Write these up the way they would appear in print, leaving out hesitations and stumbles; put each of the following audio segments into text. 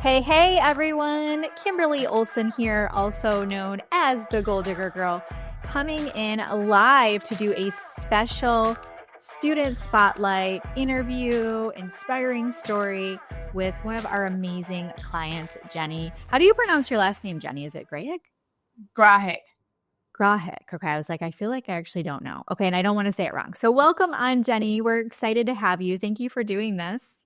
Hey, everyone. Kimberly Olson here, also known as the Gold Digger Girl, coming in live to do a special student spotlight interview, inspiring story with one of our amazing clients, Jenny. How do you pronounce your last name, Jenny? Is it Grahek? Grahek. Grahek. Okay. I was like, I feel like I actually don't know. Okay. And I don't want to say it wrong. So welcome on, Jenny. We're excited to have you. Thank you for doing this.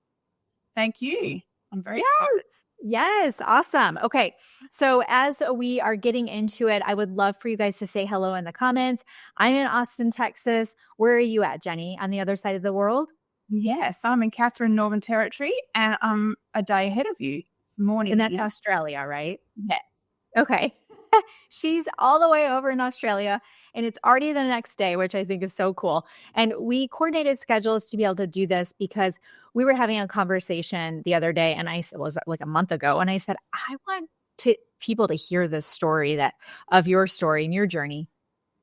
Thank you. I'm very excited. Yes. Yes. Awesome. Okay. So as we are getting into it, I would love for you guys to say hello in the comments. I'm in Austin, Texas. Where are you at, Jenny? On the other side of the world? Yes, I'm in Catherine, Northern Territory, and I'm a day ahead of you. It's morning. And that's Australia, right? Yeah. Okay. She's all the way over in Australia and it's already the next day, which I think is so cool. And we coordinated schedules to be able to do this because we were having a conversation the other day and I said, was like a month ago. And I said, I want people to hear this story of your story and your journey.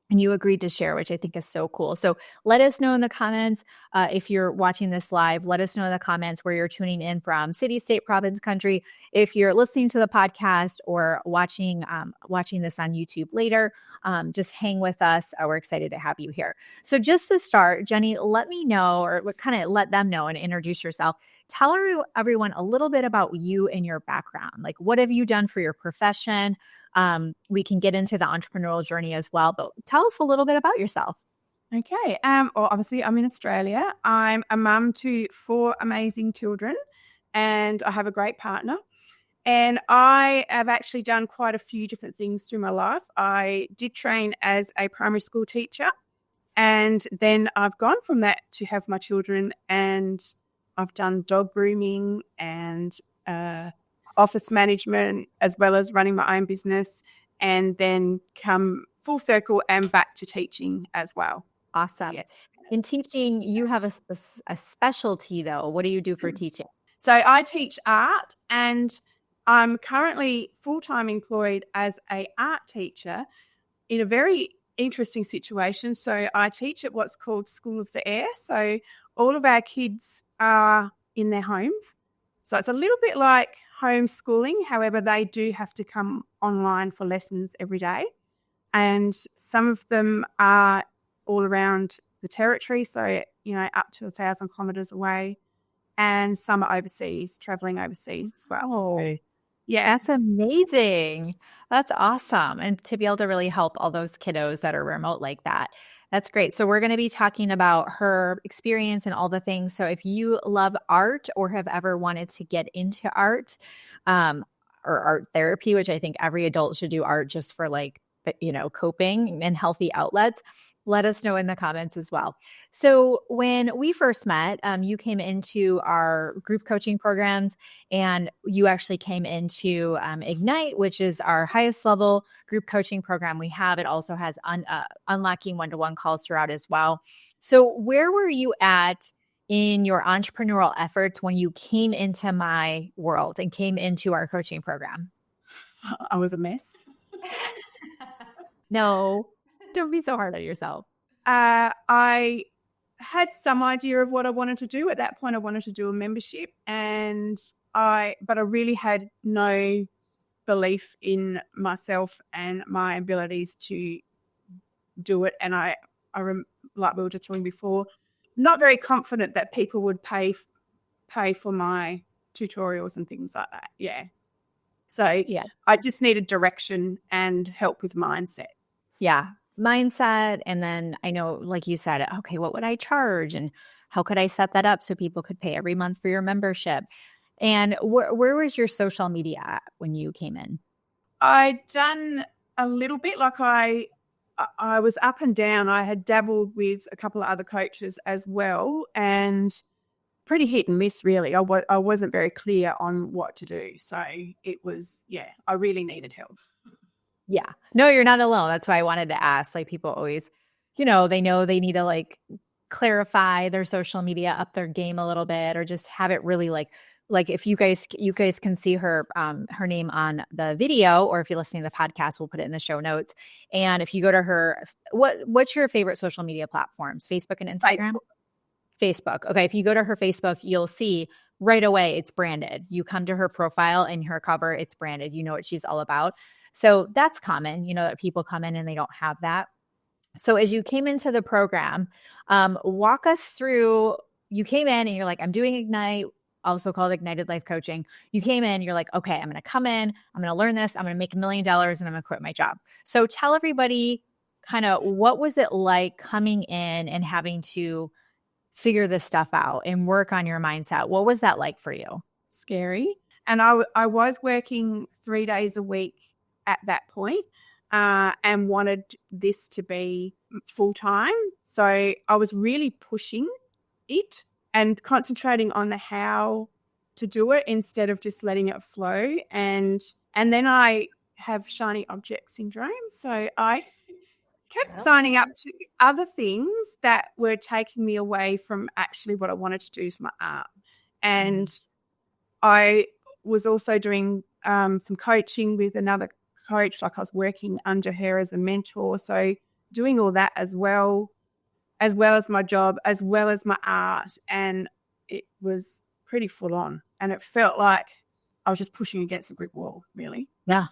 And you agreed to share, which I think is so cool. So let us know in the comments if you're watching this live. Let us know in the comments where you're tuning in from, city, state, province, country. If you're listening to the podcast or watching this on YouTube later, just hang with us. We're excited to have you here. So just to start, Jenny, let me know, or kind of let them know and introduce yourself. Tell everyone a little bit about you and your background. Like, what have you done for your profession? We can get into the entrepreneurial journey as well, but tell us a little bit about yourself. Okay. Well, obviously, I'm in Australia. I'm a mum to 4 amazing children, and I have a great partner. And I have actually done quite a few different things through my life. I did train as a primary school teacher, and then I've gone from that to have my children, and I've done dog grooming and office management, as well as running my own business, and then come full circle and back to teaching as well. Awesome. Yes. In teaching, you have a specialty, though. What do you do for teaching? So I teach art, and I'm currently full-time employed as an art teacher in a very interesting situation. So I teach at what's called School of the Air. So all of our kids are in their homes. So it's a little bit like homeschooling. However, they do have to come online for lessons every day. And some of them are all around the territory. So, up to 1,000 kilometres away. And some are overseas, traveling overseas as well. Oh, so, yeah. That's amazing. That's awesome. And to be able to really help all those kiddos that are remote like that. That's great. So we're going to be talking about her experience and all the things. So if you love art or have ever wanted to get into art or art therapy, which I think every adult should do art just for coping and healthy outlets, let us know in the comments as well. So when we first met, you came into our group coaching programs and you actually came into Ignite, which is our highest level group coaching program we have. It also has unlocking one-to-one calls throughout as well. So where were you at in your entrepreneurial efforts when you came into my world and came into our coaching program? I was a mess. No, don't be so hard on yourself. I had some idea of what I wanted to do. At that point, I wanted to do a membership, but I really had no belief in myself and my abilities to do it. And I like we were just talking before, not very confident that people would pay for my tutorials and things like that. Yeah. So yeah, I just needed direction and help with mindset. Yeah. Mindset. And then I know, like you said, okay, what would I charge? And how could I set that up so people could pay every month for your membership? And where was your social media at when you came in? I'd done a little bit, like I was up and down. I had dabbled with a couple of other coaches as well, and pretty hit and miss, really. I wasn't very clear on what to do. So it was, I really needed help. Yeah. No, you're not alone. That's why I wanted to ask. Like, people always, they know they need to clarify their social media, up their game a little bit, or just have it really like if you guys can see her name on the video, or if you're listening to the podcast, we'll put it in the show notes. And if you go to her, what's your favorite social media platforms? Facebook and Instagram? Facebook. Okay. If you go to her Facebook, you'll see right away it's branded. You come to her profile and her cover, it's branded. You know what she's all about. So that's common, that people come in and they don't have that. So as you came into the program, walk us through, you came in and you're like, I'm doing Ignite, also called Ignited Life Coaching. You came in, you're like, okay, I'm going to come in, I'm going to learn this, I'm going to make $1 million and I'm going to quit my job. So tell everybody kind of what was it like coming in and having to figure this stuff out and work on your mindset? What was that like for you? Scary. And I was working 3 days a week at that point, and wanted this to be full time. So I was really pushing it and concentrating on the how to do it instead of just letting it flow. And then I have shiny object syndrome. So I kept signing up to other things that were taking me away from actually what I wanted to do for my art. And I was also doing some coaching with another coach, like I was working under her as a mentor. So doing all that as well as my job, as well as my art. And it was pretty full on. And it felt like I was just pushing against a brick wall, really. Yeah.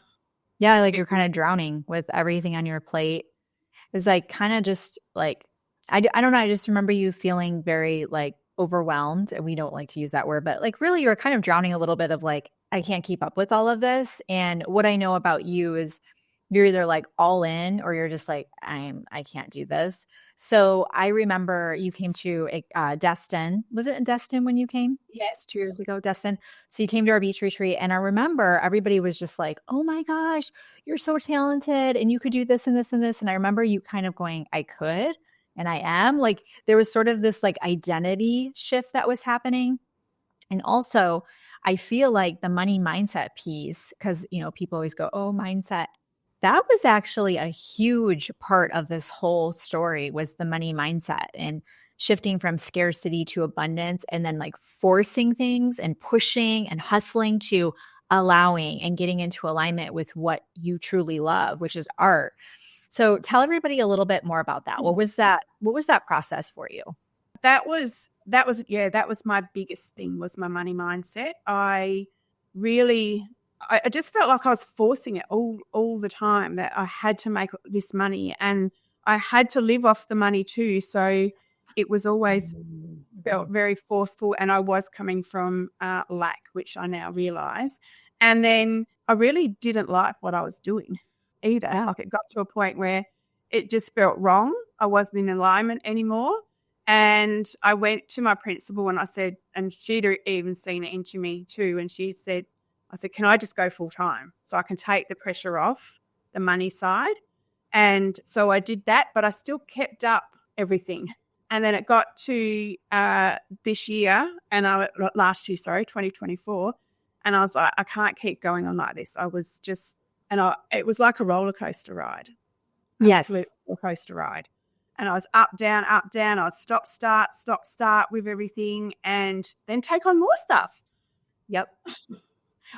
Yeah. Like you're kind of drowning with everything on your plate. It was like kind of just like, I don't know. I just remember you feeling very like overwhelmed. And we don't like to use that word, but like really you're kind of drowning a little bit of like, I can't keep up with all of this. And what I know about you is you're either like all in or you're just like, I can't do this. So I remember you came to Destin. Was it in Destin when you came? Yes. 2 years ago, Destin. So you came to our beach retreat. And I remember everybody was just like, oh my gosh, you're so talented and you could do this and this and this. And I remember you kind of going, I could, and I am. Like there was sort of this like identity shift that was happening. And also I feel like the money mindset piece, because, people always go, oh, mindset. That was actually a huge part of this whole story was the money mindset and shifting from scarcity to abundance and then like forcing things and pushing and hustling to allowing and getting into alignment with what you truly love, which is art. So tell everybody a little bit more about that. What was that process for you? That was my biggest thing was my money mindset. I just felt like I was forcing it all the time, that I had to make this money and I had to live off the money too. So it was always felt very forceful, and I was coming from lack, which I now realize. And then I really didn't like what I was doing either. Yeah. Like it got to a point where it just felt wrong. I wasn't in alignment anymore. And I went to my principal and I said, and she'd even seen it into me too. And I said, can I just go full time so I can take the pressure off the money side? And so I did that, but I still kept up everything. And then it got to this year last year, 2024. And I was like, I can't keep going on like this. It was like a roller coaster ride. Yes. Absolute roller coaster ride. And I was up, down. I'd stop, start with everything and then take on more stuff. Yep.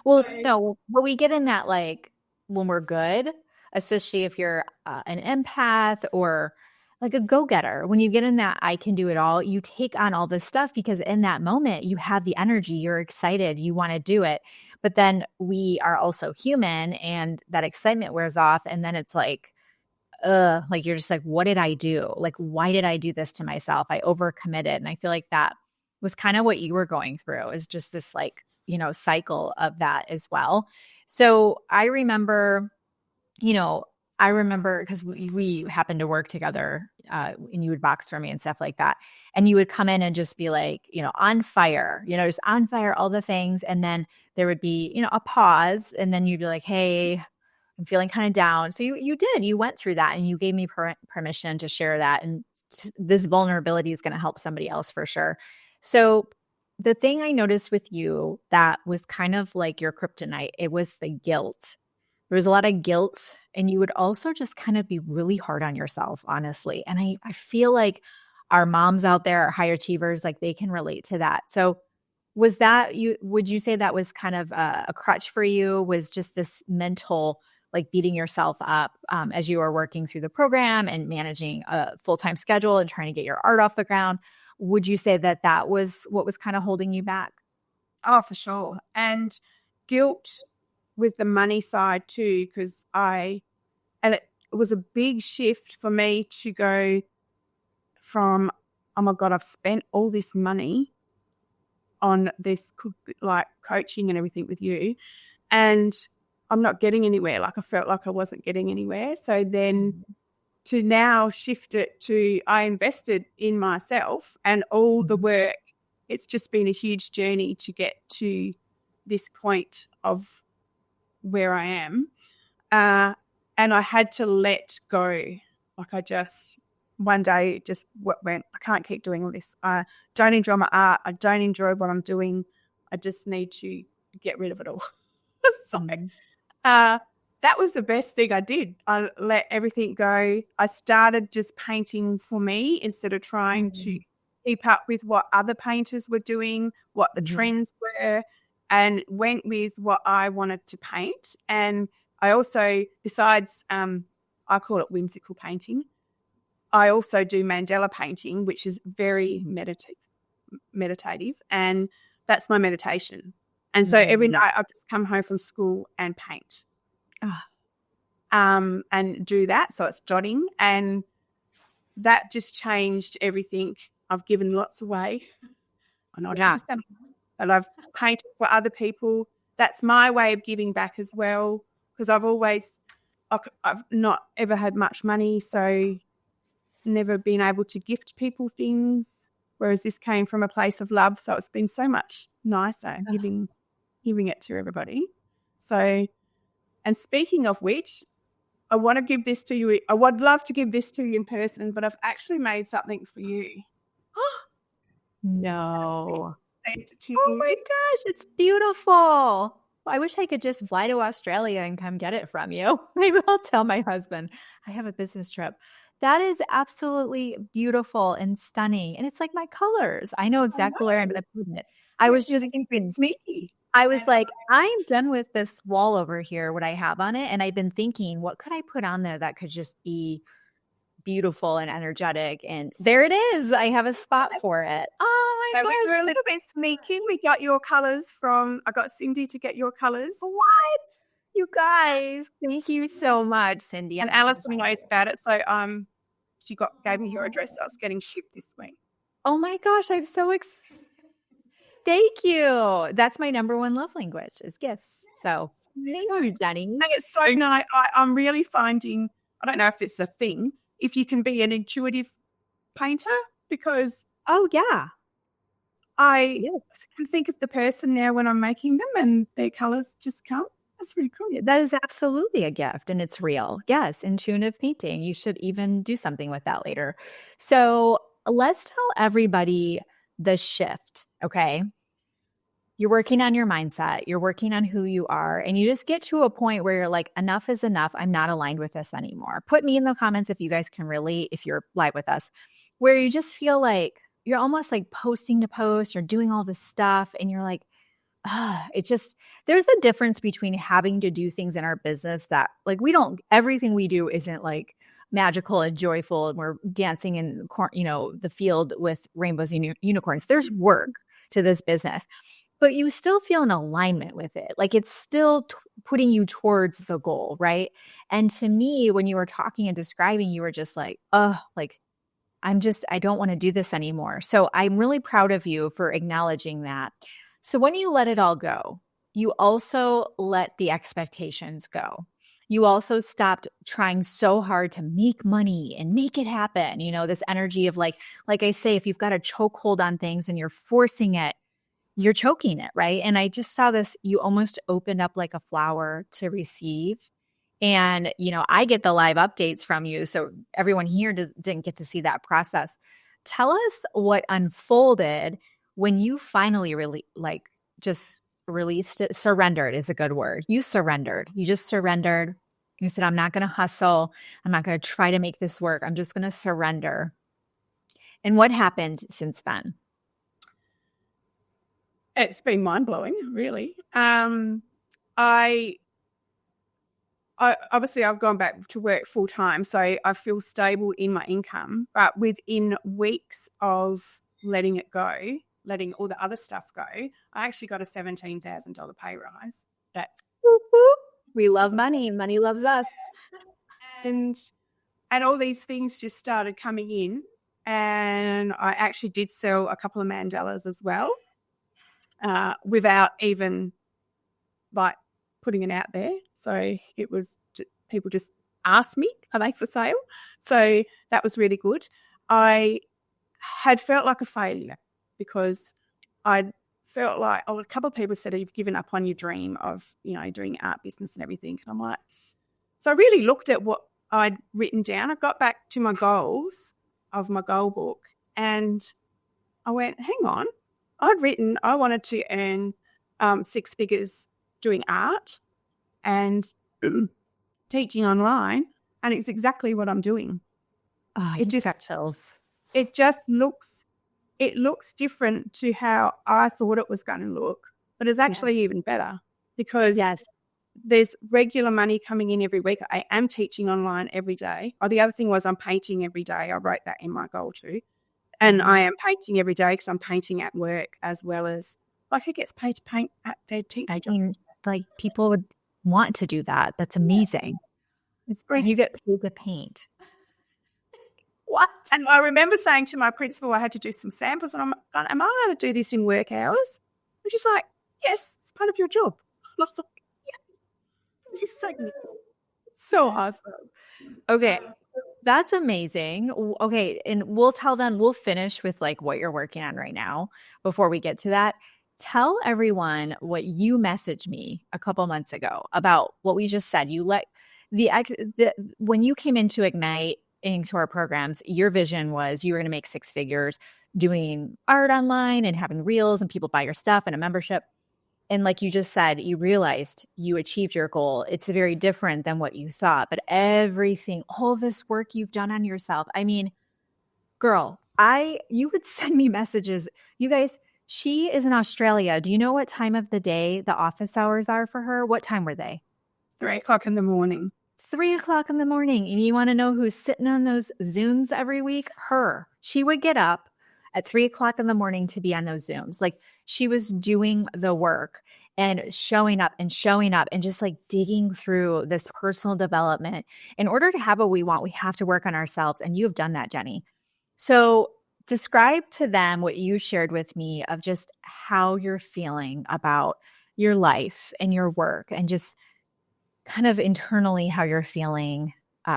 Well, no, when we get in that, like when we're good, especially if you're an empath or like a go-getter, when you get in that, I can do it all, you take on all this stuff because in that moment you have the energy, you're excited, you want to do it. But then we are also human and that excitement wears off. And then it's like you're just like, what did I do? Like, why did I do this to myself? I overcommitted. And I feel like that was kind of what you were going through is just this like, cycle of that as well. So I remember, because we happened to work together and you would box for me and stuff like that. And you would come in and just be like, on fire, just on fire, all the things. And then there would be, a pause. And then you'd be like, hey, I'm feeling kind of down. So you went through that and you gave me permission to share that. And this vulnerability is going to help somebody else for sure. So the thing I noticed with you that was kind of like your kryptonite, it was the guilt. There was a lot of guilt and you would also just kind of be really hard on yourself, honestly. And I feel like our moms out there, our high achievers, like they can relate to that. So would you say that was kind of a crutch for you? Was just this mental like beating yourself up as you were working through the program and managing a full-time schedule and trying to get your art off the ground? Would you say that was what was kind of holding you back? Oh, for sure. And guilt with the money side too, because and it was a big shift for me to go from, oh my God, I've spent all this money on this like coaching and everything with you, and I'm not getting anywhere. Like I felt like I wasn't getting anywhere. So then to now shift it to I invested in myself and all the work. It's just been a huge journey to get to this point of where I am. And I had to let go. Like I just, one day just went, I can't keep doing all this. I don't enjoy my art. I don't enjoy what I'm doing. I just need to get rid of it all. So that was the best thing I did. I let everything go. I started just painting for me instead of trying to keep up with what other painters were doing, what the trends were, and went with what I wanted to paint. And I also, besides, I call it whimsical painting, I also do mandala painting, which is very meditative, and that's my meditation. And so every night I just come home from school and paint. And do that. So it's jotting, and that just changed everything. I've given lots away. And I've painted for other people. That's my way of giving back as well, because I've not ever had much money, so never been able to gift people things, whereas this came from a place of love. So it's been so much nicer giving it to everybody. So, and speaking of which, I want to give this to you. I would love to give this to you in person, but I've actually made something for you. No. Oh my gosh, it's beautiful. I wish I could just fly to Australia and come get it from you. Maybe I'll tell my husband I have a business trip. That is absolutely beautiful and stunning. And it's like my colors. I know exactly where I'm going to put it. I was just thinking, sneaky. I was like, I'm done with this wall over here, what I have on it. And I've been thinking, what could I put on there that could just be beautiful and energetic? And there it is. I have a spot for it. Oh my gosh. We were a little bit sneaky. We got your colors I got Cindy to get your colors. What? You guys, thank you so much, Cindy. And Alison knows about it. So she gave me your address. So I was getting shipped this week. Oh my gosh, I'm so excited. Thank you. That's my number one love language is gifts. So thank you, Jenny. I think it's so nice. I'm really finding, I don't know if it's a thing, if you can be an intuitive painter, because oh yeah, I can think of the person now when I'm making them and their colors just come. That's really cool. That is absolutely a gift, and it's real. Yes, intuitive painting. You should even do something with that later. So let's tell everybody the shift, okay? You're working on your mindset. You're working on who you are, and you just get to a point where you're like, enough is enough. I'm not aligned with this anymore. Put me in the comments if you guys can relate, if you're live with us, where you just feel like you're almost like posting to post or doing all this stuff, and you're like, it's just, there's a difference between having to do things in our business that like everything we do isn't like magical and joyful and we're dancing in, the field with rainbows and unicorns. There's work to this business, but you still feel in alignment with it. Like it's still putting you towards the goal, right? And to me, when you were talking and describing, you were just like, like I don't want to do this anymore. So I'm really proud of you for acknowledging that. So when you let it all go, you also let the expectations go. You also stopped trying so hard to make money and make it happen. This energy of like I say, if you've got a chokehold on things and you're forcing it, you're choking it, right? And I just saw this, you almost opened up like a flower to receive. And, I get the live updates from you. So everyone here didn't get to see that process. Tell us what unfolded when you finally really just released it. Surrendered is a good word. You surrendered. You just surrendered. You said, I'm not going to hustle. I'm not going to try to make this work. I'm just going to surrender. And what happened since then? It's been mind-blowing, really. I obviously I've gone back to work full time, so I feel stable in my income. But within weeks of letting it go, letting all the other stuff go, I actually got a $17,000 pay rise. That Whoop, whoop. We love money. Money loves us. and all these things just started coming in, and I actually did sell a couple of mandalas as well, without even like putting it out there. So it was people just asked me, are they for sale? So that was really good. I had felt like a failure because I felt like, a couple of people said, you've given up on your dream of, doing art business and everything. And I'm like, so I really looked at what I'd written down. I got back to my goals of my goal book, and I went, hang on, I'd written I wanted to earn 6 figures doing art and teaching online, and it's exactly what I'm doing. Oh, it just got chills. It just looks different to how I thought it was going to look, but it's actually even better because there's regular money coming in every week. I am teaching online every day. Oh, the other thing was I'm painting every day. I wrote that in my goal too. And I am painting every day because I'm painting at work as well as, like, who gets paid to paint at their teenager? I mean, like, people would want to do that. That's amazing. It's great. You get paid to paint. What? And I remember saying to my principal, I had to do some samples, and I'm going, am I allowed to do this in work hours? And she's like, yes, it's part of your job. And I was like, yeah, this is so awesome. Okay. That's amazing. Okay. And we'll finish with like what you're working on right now before we get to that. Tell everyone what you messaged me a couple months ago about what we just said. You let when you came into Ignite, into our programs, your vision was you were going to make 6 figures doing art online and having reels and people buy your stuff and a membership. And like you just said, you realized you achieved your goal. It's very different than what you thought, but everything, all this work you've done on yourself. I mean, girl, you would send me messages. You guys, she is in Australia. Do you know what time of the day the office hours are for her? What time were they? 3:00 in the morning. 3:00 in the morning. And you want to know who's sitting on those Zooms every week? Her. She would get up at 3:00 in the morning to be on those Zooms. Like, she was doing the work and showing up and just like digging through this personal development. In order to have what we want, we have to work on ourselves. And you have done that, Jenny. So describe to them what you shared with me of just how you're feeling about your life and your work, and just kind of internally how you're feeling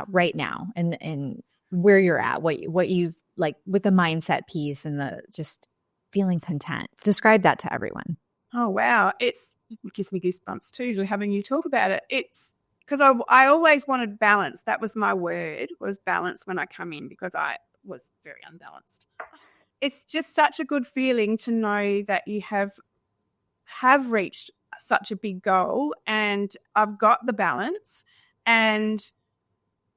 right now, and where you're at, what you've like with the mindset piece and the just feeling content. Describe that to everyone. Oh, wow. It gives me goosebumps too, having you talk about it. It's because I always wanted balance. That was my word, was balance when I come in, because I was very unbalanced. It's just such a good feeling to know that you have reached such a big goal, and I've got the balance, and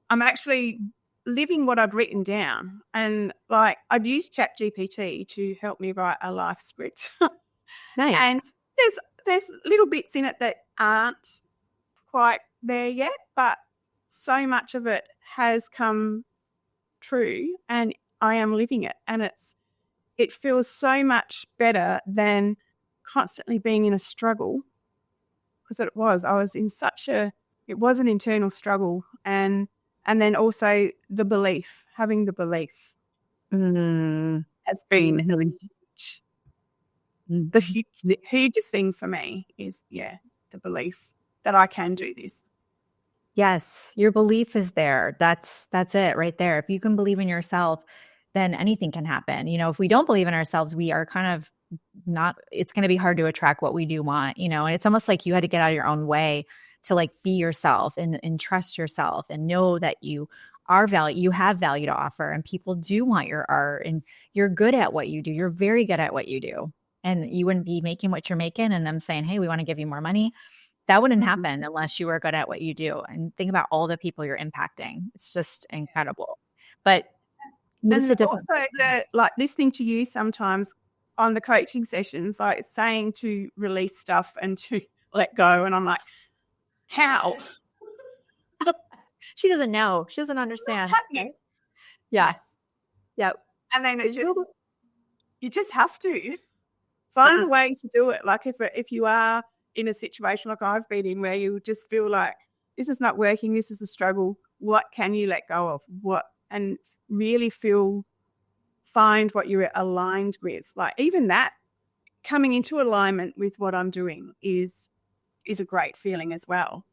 I'm actually living what I'd written down. And like, I'd used ChatGPT to help me write a life script. Nice. And there's little bits in it that aren't quite there yet, but so much of it has come true, and I am living it, and it feels so much better than constantly being in a struggle, because I was in it was an internal struggle, and then also the belief, having the belief has been really huge. The hugest thing for me is, the belief that I can do this. Yes, your belief is there. That's it right there. If you can believe in yourself, then anything can happen. If we don't believe in ourselves, we are kind of it's going to be hard to attract what we do want, and it's almost like you had to get out of your own way to like be yourself and trust yourself and know that you have value to offer, and people do want your art, and you're good at what you do. You're very good at what you do. And you wouldn't be making what you're making and them saying, hey, we want to give you more money. That wouldn't happen unless you were good at what you do. And think about all the people you're impacting. It's just incredible. But and also like listening to you sometimes on the coaching sessions, like saying to release stuff and to let go. And I'm like, how? She doesn't know. She doesn't understand. Yes. Yep. And then you just have to. fun way to do it. Like if you are in a situation like I've been in where you just feel like this is not working, this is a struggle, what can you let go of? And really find what you're aligned with. Like even that, coming into alignment with what I'm doing is a great feeling as well.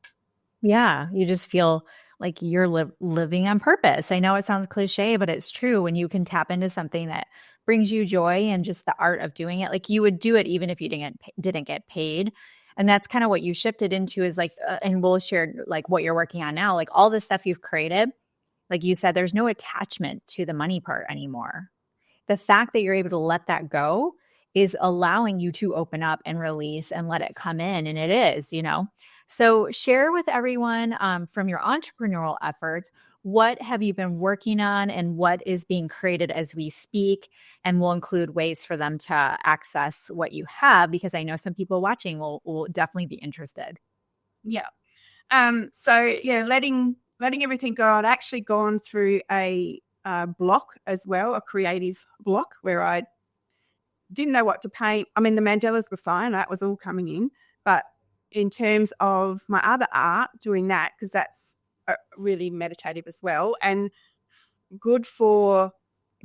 Yeah, you just feel like you're living on purpose. I know it sounds cliche, but it's true. When you can tap into something that brings you joy and just the art of doing it, like you would do it even if you didn't get paid. And that's kind of what you shifted into is like, and we'll share like what you're working on now, like all the stuff you've created. Like you said, there's no attachment to the money part anymore. The fact that you're able to let that go is allowing you to open up and release and let it come in. And it is, So share with everyone from your entrepreneurial efforts, what have you been working on and what is being created as we speak? And we'll include ways for them to access what you have, because I know some people watching will definitely be interested. Yeah. Letting everything go. I'd actually gone through a block as well, a creative block where I didn't know what to paint. I mean, the mandalas were fine. That was all coming in. But in terms of my other art, doing that, because that's really meditative as well and good for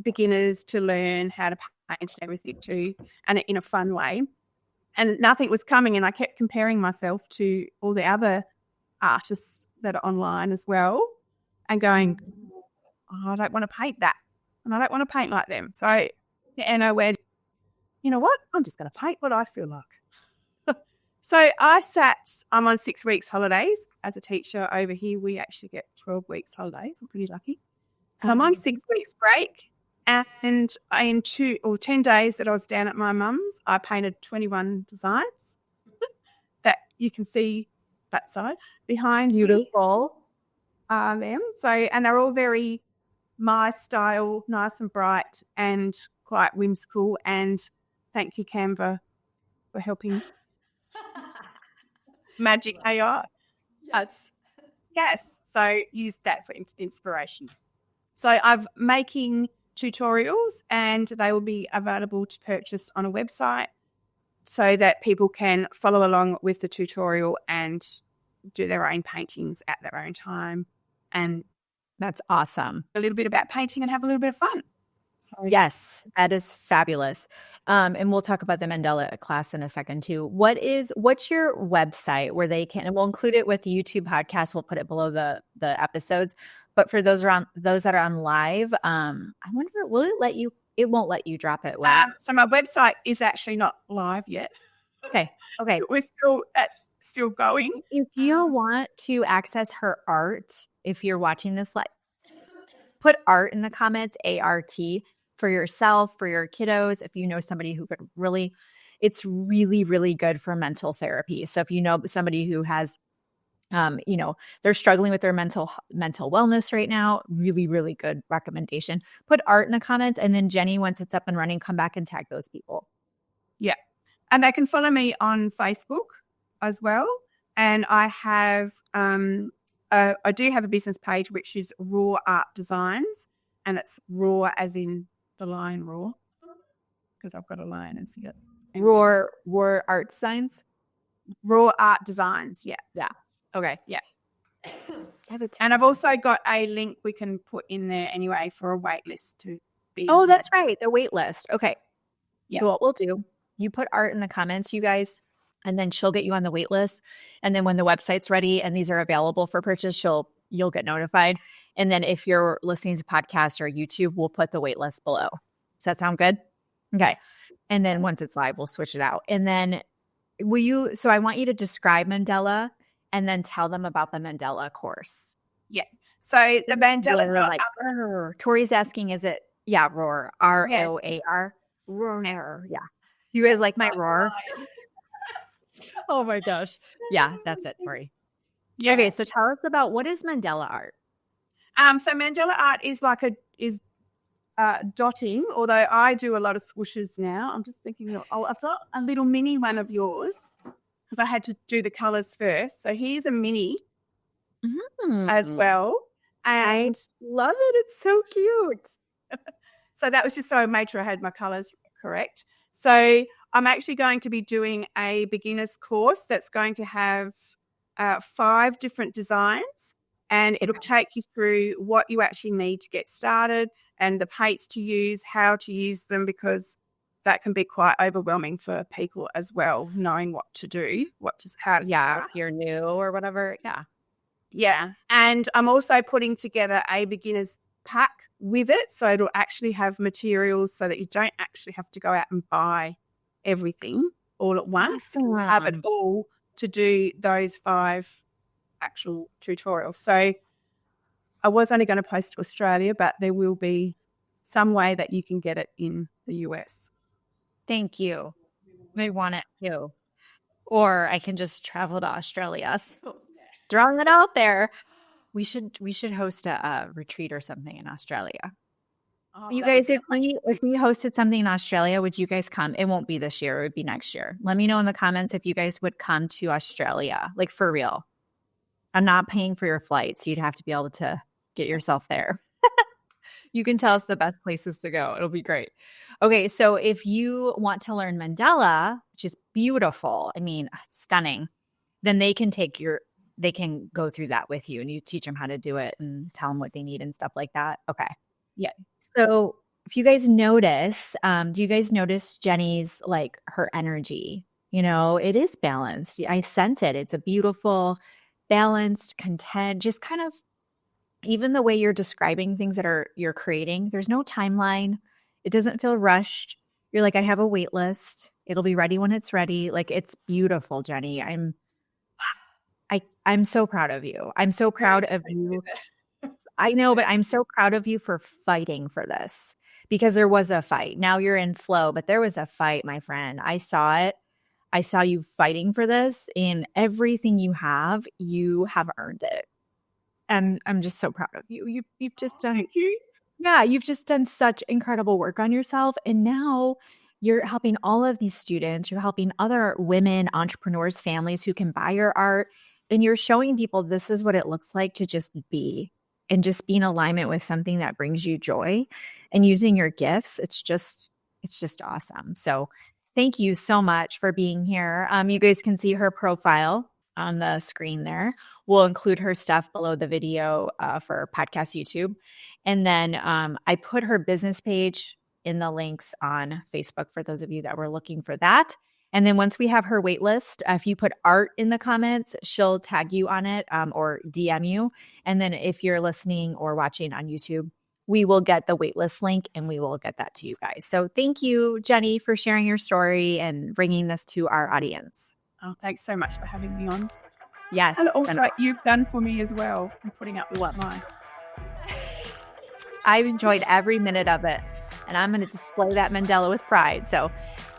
beginners to learn how to paint and everything too, and in a fun way. And nothing was coming, and I kept comparing myself to all the other artists that are online as well and going, I don't want to paint that and I don't want to paint like them. So, and I went, you know what? I'm just going to paint what I feel like. So I'm on 6 weeks holidays as a teacher. Over here, we actually get 12 weeks holidays. I'm pretty lucky. So I'm on 6 weeks break. And in 10 days that I was down at my mum's, I painted 21 designs that you can see that side behind Beautiful. them. So, and they're all very my style, nice and bright and quite whimsical. And thank you, Canva, for helping. Magic AI. Yes. So use that for inspiration. So I'm making tutorials and they will be available to purchase on a website so that people can follow along with the tutorial and do their own paintings at their own time. And that's awesome. A little bit about painting and have a little bit of fun. So, yes, that is fabulous. And we'll talk about the mandala class in a second too. What's your website where they can, and we'll include it with the YouTube podcast. We'll put it below the episodes. But for those that are on live, I wonder, it won't let you drop it. So my website is actually not live yet. Okay. That's still going. If you want to access her art, if you're watching this live, put art in the comments, ART, for yourself, for your kiddos. If you know somebody who could it's really, really good for mental therapy. So if you know somebody who has, they're struggling with their mental wellness right now, really, really good recommendation. Put art in the comments. And then Jenny, once it's up and running, come back and tag those people. Yeah. And they can follow me on Facebook as well. And I have, I do have a business page, which is Raw Art Designs, and it's raw as in the lion roar, because I've got a lion as it. Raw Art Designs? Raw Art Designs, yeah. Yeah. Okay. Yeah. And I've also got a link we can put in there anyway for a wait list to be. Oh, that's right. The wait list. Okay. Yeah. So what we'll do, you put art in the comments, you guys, and then she'll get you on the wait list. And then when the website's ready and these are available for purchase, you'll get notified. And then if you're listening to podcasts or YouTube, we'll put the wait list below. Does that sound good? Okay. And then once it's live, we'll switch it out. And then so I want you to describe Mandela and then tell them about the Mandela course. Yeah. So the Mandela. Tori's asking, is it, roar, ROAR? Roar. Yeah. You guys like my roar? Oh my gosh. Yeah, that's it, Tori. Yeah. Okay, so tell us about, what is Mandela art? So Mandela art is dotting, although I do a lot of swooshes now. I'm just thinking, I've got a little mini one of yours because I had to do the colours first. So here's a mini as well. And I love it. It's so cute. So that was just so I made sure I had my colours correct. So I'm actually going to be doing a beginner's course that's going to have 5 different designs, and it'll take you through what you actually need to get started and the paints to use, how to use them, because that can be quite overwhelming for people as well, knowing what to do, how to Yeah, start. if you're new or whatever. Yeah. Yeah. And I'm also putting together a beginner's pack with it. So it'll actually have materials so that you don't actually have to go out and buy everything all at once. You'll have it all to do those 5 actual tutorials. So I was only going to post to Australia, but there will be some way that you can get it in the US. Thank you. I want it too. Or I can just travel to Australia. So throwing it out there. We should host a retreat or something in Australia. You guys, if we hosted something in Australia, would you guys come? It won't be this year. It would be next year. Let me know in the comments if you guys would come to Australia, like for real. I'm not paying for your flights. You'd have to be able to get yourself there. You can tell us the best places to go. It'll be great. Okay, so if you want to learn mandala, which is beautiful, I mean, stunning, then they can go through that with you, and you teach them how to do it and tell them what they need and stuff like that. Okay. Yeah. So if you guys notice, do you guys notice Jenny's, like, her energy? You know, it is balanced. I sense it. It's a beautiful, balanced, content, just kind of, even the way you're describing things that you're creating, there's no timeline. It doesn't feel rushed. You're like, I have a wait list. It'll be ready when it's ready. Like, it's beautiful, Jenny. I'm so proud of you. I'm so proud of you. I know, but I'm so proud of you for fighting for this, because there was a fight. Now you're in flow, but there was a fight, my friend. I saw it. I saw you fighting for this, and everything you have earned it. And I'm just so proud of you. You've just done, Thank you. Yeah, you've just done such incredible work on yourself. And now you're helping all of these students. You're helping other women, entrepreneurs, families who can buy your art. And you're showing people this is what it looks like to just be, and just be in alignment with something that brings you joy and using your gifts. It's just awesome. So thank you so much for being here. You guys can see her profile on the screen there. We'll include her stuff below the video for podcast YouTube. And then I put her business page in the links on Facebook for those of you that were looking for that. And then once we have her wait list, if you put art in the comments, she'll tag you on it or DM you. And then if you're listening or watching on YouTube, we will get the waitlist link and we will get that to you guys. So thank you, Jenny, for sharing your story and bringing this to our audience. Oh, thanks so much for having me on. Yes. And also you've done for me as well in putting up with mine. I've enjoyed every minute of it, and I'm going to display that mandala with pride. So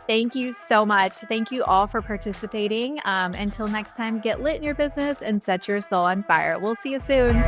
thank you so much. Thank you all for participating. Until next time, get lit in your business and set your soul on fire. We'll see you soon.